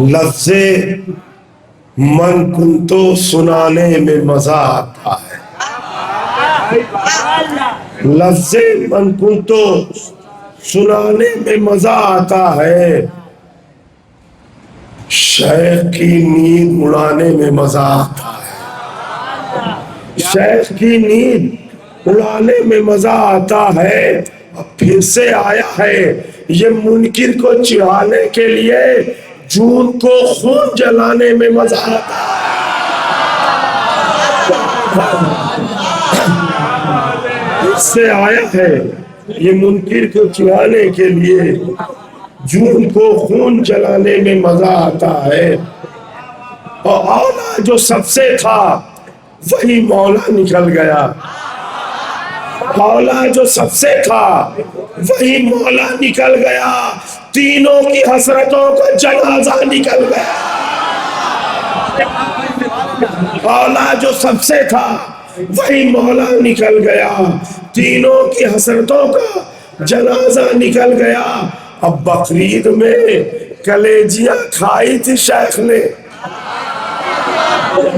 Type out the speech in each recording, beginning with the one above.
لفظ من کنتو سنانے میں مزہ آتا ہے. لفظ من کنتو سنانے میں مزہ آتا ہے، شیخ کی نیند اڑانے میں مزہ آتا ہے. شیخ کی نیند اڑانے میں مزہ آتا ہے. اب پھر سے آیا ہے یہ منکر کو چڑھانے کے لیے، جون کو خون جلانے میں مزہ آتا ہے. پھر سے آیا ہے یہ منکر کو چڑھانے کے لیے، جون کو خون جلانے میں مزہ آتا ہے. اور اولا جو سب سے تھا وہی مولا نکل گیا. مولا جو سب سے تھا وہی مولا نکل گیا. تینوں کی حسرتوں کا جنازہ نکل گیا. مولا جو سب سے تھا وہی مولا نکل گیا. تینوں کی حسرتوں کا جنازہ نکل گیا. اب بقرعید میں کلیجیاں کھائی تھی شیخ نے،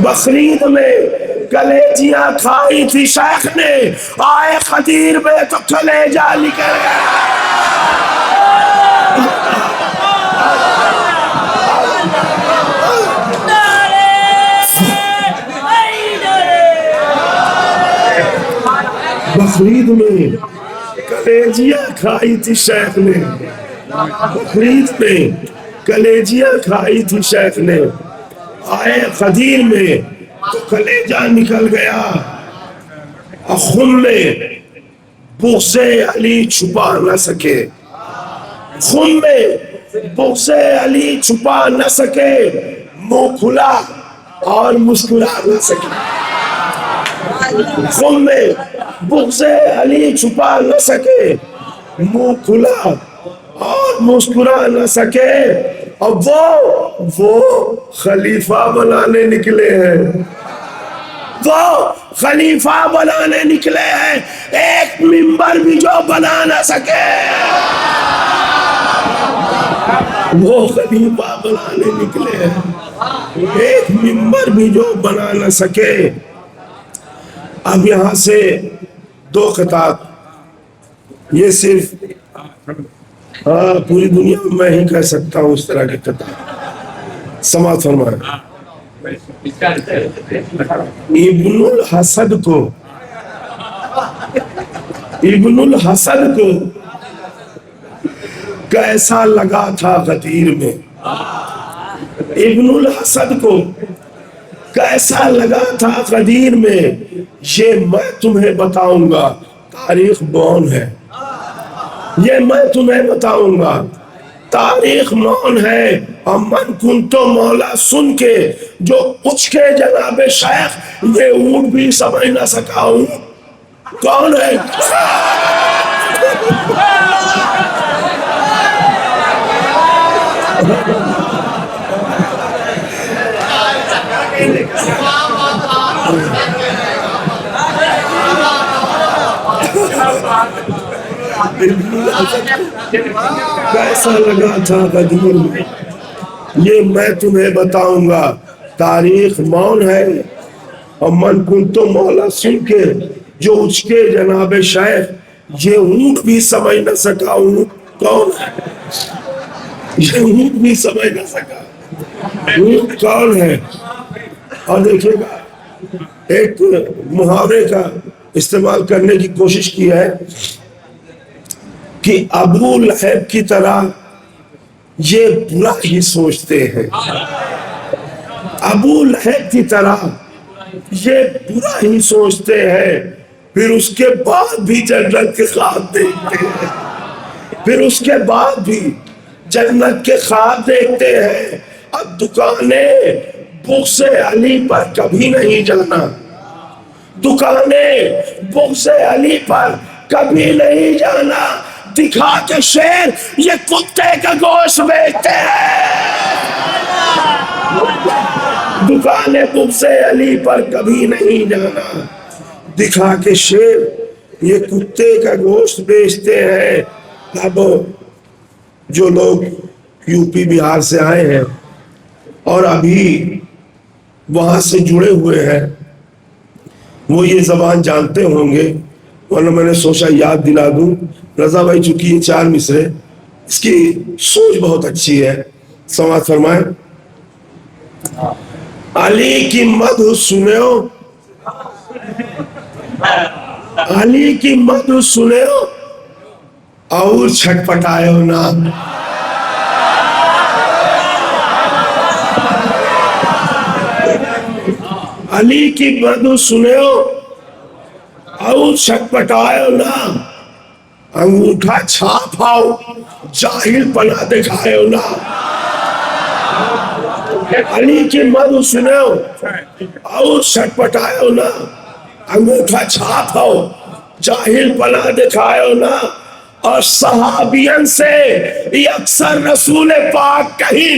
بقرعید میں کلیجیاں کھائی تھی شیخ نے، آئے خدیر میں تو کلیجہ نکل گیا. بقرعید میں کلیجیاں کھائی تھی شیخ نے، بقرعید میں کلیجیاں کھائی تھی شیخ نے، آئے خدیر میں تو کلیجہ نکل گیا. خم میں بغض علی چھپا نہ سکے، خم میں بغض علی چھپا نہ سکے، منہ کھلا اور مسکرا نہ سکے. خم میں بغض علی چھپا نہ سکے، منہ کھلا اور مسکرا نہ سکے. اب وہ خلیفہ بنانے نکلے ہیں، وہ خلیفہ بنانے نکلے ہیں. ایک منبر بھی جو بنا نہ سکے وہ خلیفہ بنانے نکلے ہیں، ایک منبر بھی جو بنا نہ سکے. اب یہاں سے دو خطاب، یہ صرف پوری دنیا میں ہی کہہ سکتا ہوں اس طرح کے خطاب. سماعت فرمائیں. ابن الحسد کو، ابن الحسد کو کیسا لگا تھا غدیر میں، ابن الحسد کو کیسا لگا تھا غدیر میں، یہ میں تمہیں بتاؤں گا. تاریخ مون ہے، یہ میں تمہیں بتاؤں گا. تاریخ مون ہے. اور من کنتو مولا سن کے جو اچھ کے جناب شیخ یہ اونٹ بھی سمجھ نہ سکا ہوں کون ہے. کیسا لگا تھا غدیر میں، یہ میں تمہیں بتاؤں گا. تاریخ مون ہے. اور من کنتو مولا سن کے جو اچھ کے جناب شیخ یہ اونٹ بھی سمجھ نہ سکا ہوں کون ہے. یہ اونٹ بھی سمجھ نہ سکا اونٹ کون ہے. اور دیکھیے گا ایک محاورے کا استعمال کرنے کی کوشش کی ہے کہ ابو لہب کی طرح یہ برا ہی سوچتے ہیں، ابو لہب کی طرح یہ برا ہی سوچتے ہیں، پھر اس کے بعد بھی جنت کے خواب دیکھتے ہیں، پھر اس کے بعد بھی جنت کے خواب دیکھتے ہیں. اب دکانیں بغض علی پر کبھی نہیں جانا، دکانیں بغض علی پر کبھی نہیں جانا. دکھا کے شیر یہ کتے کا گوشت بیچتے ہیں، دکانیں بغض علی پر کبھی نہیں جانا. دکھا کے شیر یہ کتے کا گوشت بیچتے ہیں. اب جو لوگ یو پی بہار سے آئے ہیں اور ابھی وہاں سے جڑے ہوئے ہیں وہ یہ زبان جانتے ہوں گے، ورنہ میں نے سوچا یاد دلا دوں۔ رضا بھائی چونکہ یہ 4 مصرے، اس کی سوچ بہت اچھی ہے، سماعت فرمائیں۔ علی کی مدح سنو، علی کی مدح سنو اور چھٹپٹائے نا۔ علی کی مدح سنو اور چھٹپٹائے نا، انگوٹھا چھاپ آؤ جاہل پنا دکھائے نا۔ علی کی مدح سنو اور چھٹپٹائے نا، انگوٹھا چھاپ آؤ جاہل پنا دکھائے نا۔ اور صحابین سے اکثر رسول پاک کہیں،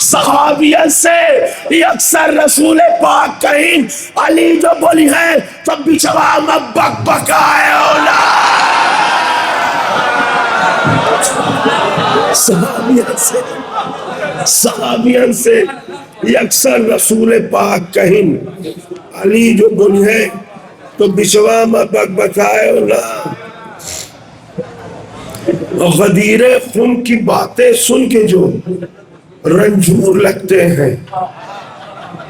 صحابین سے اکثر رسول پاک کہیں، علی جو بولی ہے تو بچوا میں بک بکائے اولا۔ صحابین سے اکثر رسول پاک کہیں، علی جو بولی ہے تو بچوا میں بک بکائے اولا۔ غدیر خون کی باتیں سن کے جو رنجور لگتے ہیں،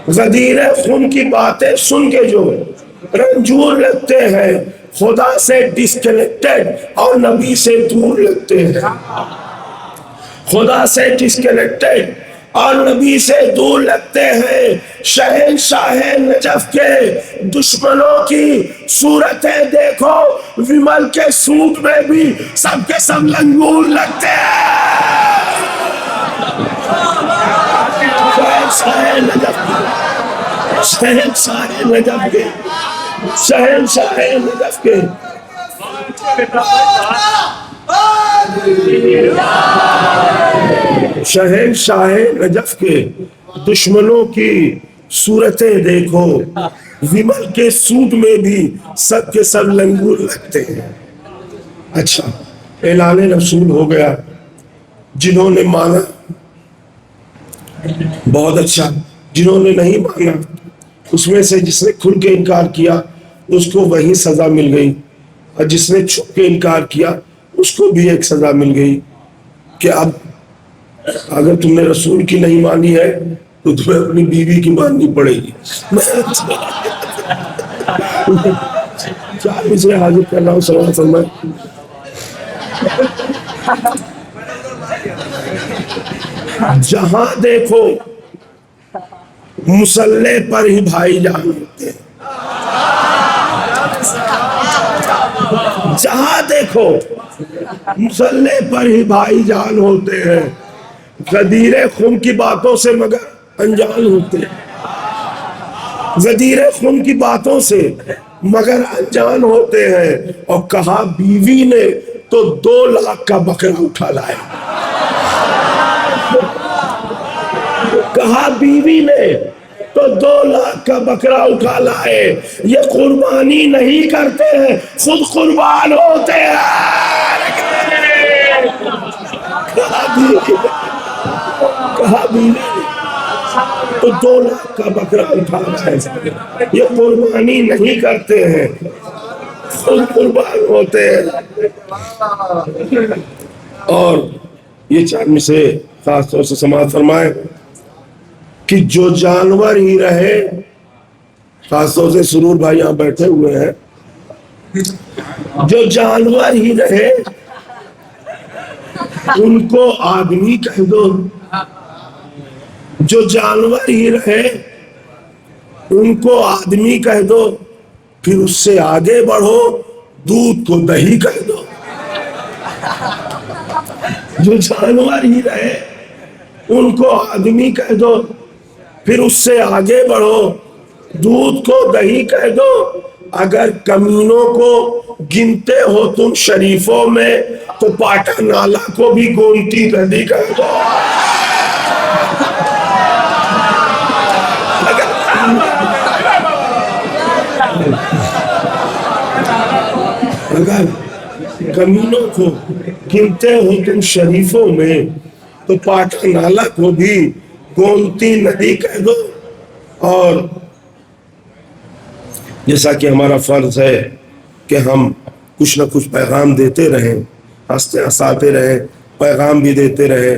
غدیر خون کی باتیں سن کے جو رنجور لگتے ہیں، خدا سے ڈسکنیکٹڈ اور نبی سے دور لگتے ہیں، خدا سے ڈسکنیکٹڈ اور نبی سے دور لگتے ہیں۔ شہنشاہ نجف کے دشمنوں کی صورتیں دیکھو، ومل کے سوٹ میں بھی سب کے سب لنگور لگتے ہیں۔ شہنشاہ نجف کے، شہنشاہ نجف کے، شہنشاہ نجف کے شہنشاہ نجف کے دشمنوں کی صورتیں دیکھو، ومل کے سوٹ میں بھی سب کے سب لنگور لگتے ہیں۔ اچھا، اعلان رسول ہو گیا، جنہوں نے مانا بہت اچھا، جنہوں نے نہیں مانا اس میں سے جس نے کھل کے انکار کیا اس کو وہی سزا مل گئی، اور جس نے چھپ کے انکار کیا اس کو بھی ایک سزا مل گئی کہ اب اگر تم نے رسول کی نہیں مانی ہے تو تمہیں اپنی بیوی کی ماننی پڑے گی۔ 4 مصرے حاضر کر رہا ہوں، صلوات فرمائیں۔ جہاں دیکھو مسلح پر ہی بھائی جان ہوتے ہیں، جہاں دیکھو مسلح پر ہی بھائی جان ہوتے ہیں، غدیر خون کی باتوں سے مگر انجان ہوتے ہیں، غدیر خون کی باتوں سے مگر انجان ہوتے ہیں۔ اور کہا بیوی نے تو 2 لاکھ کا بکرا اٹھا لائے، کہا بیوی نے تو 2 لاکھ کا بکرا اٹھا لائے۔ یہ قربانی نہیں کرتے ہیں، خود قربان ہوتے ہیں۔ کہا بیوی نے تو 2 لاکھ کا بکرا اٹھا لائے، یہ قربانی نہیں کرتے ہیں، خود قربان ہوتے ہیں۔ اور یہ 4 مصرے خاص طور سے سماعت فرمائے کہ جو جانور ہی رہے، خاص طور سے سرور بھائی یہاں بیٹھے ہوئے ہیں، جو جانور ہی رہے ان کو آدمی کہہ دو، جو جانور ہی رہے ان کو آدمی کہہ دو، پھر اس سے آگے بڑھو دودھ کو دہی کہہ دو۔ جو جانور ہی رہے ان کو آدمی کہہ دو، پھر اس سے آگے بڑھو دودھ کو دہی کہہ دو۔ اگر کمینوں کو گنتے ہو تم شریفوں میں تو پاٹا نالا کو بھی گونتی ندی کہہ دو۔ اگر کمینوں کو گنتے ہو تم شریفوں میں تو پاٹا نالا کو بھی گومتی ندی کہہ دو. اور جیسا کہ ہمارا فرض ہے کہ ہم کچھ نہ کچھ پیغام دیتے رہیں، ہنستے ہنساتے رہیں، پیغام بھی دیتے رہیں.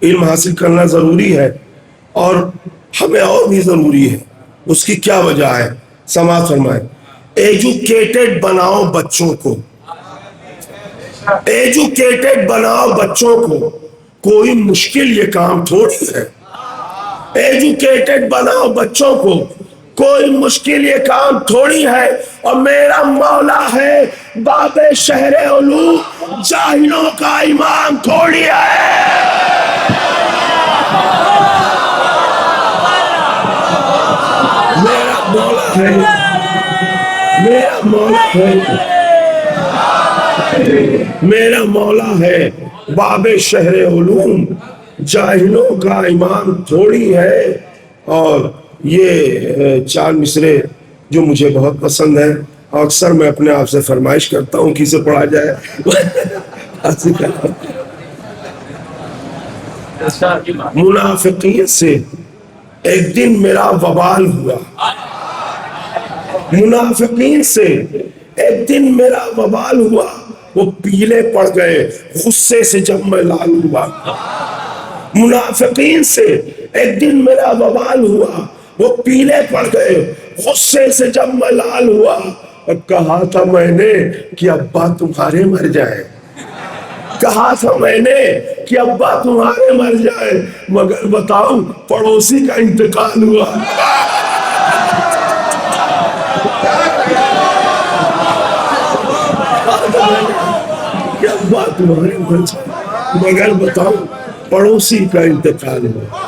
علم حاصل کرنا ضروری ہے اور ہمیں اور بھی ضروری ہے. اس کی کیا وجہ ہے؟ سماعت فرمائیں. ایجوکیٹڈ بناؤ بچوں کو، ایجوکیٹڈ بناؤ بچوں کو. کوئی مشکل یہ کام تھوڑی ہے. ایجوکیٹڈ بناؤ بچوں کو، کوئی مشکل یہ کام تھوڑی ہے. اور میرا مولا ہے باب شہر علوم، جاہلوں کا امام تھوڑی ہے. میرا مولا ہے، میرا مولا ہے، میرا مولا ہے باب شہر علوم، جاہلوں کا امام تھوڑی ہے. اور یہ چار مصرے جو مجھے بہت پسند ہیں، اکثر میں اپنے آپ سے فرمائش کرتا ہوں کہ اسے پڑھا جائے. منافقین سے ایک دن میرا وبال ہوا، منافقین سے ایک دن میرا وبال ہوا. وہ پیلے پڑ گئے غصے سے جب میں لال ہوا. منافقین سے ایک دن میرا وبال ہوا، وہ پیلے پڑ گئے غصے سے جب میں لال ہوا. اور کہا تھا میں نے کہ ابا تمہارے مر جائے، کہا تھا میں نے کہ ابا تمہارے مر جائے، مگر بتاؤ پڑوسی کا انتقال ہوا. کہ ابا تمہارے مر جائے، مگر بتاؤ پڑوسی کا انتقال ہوا.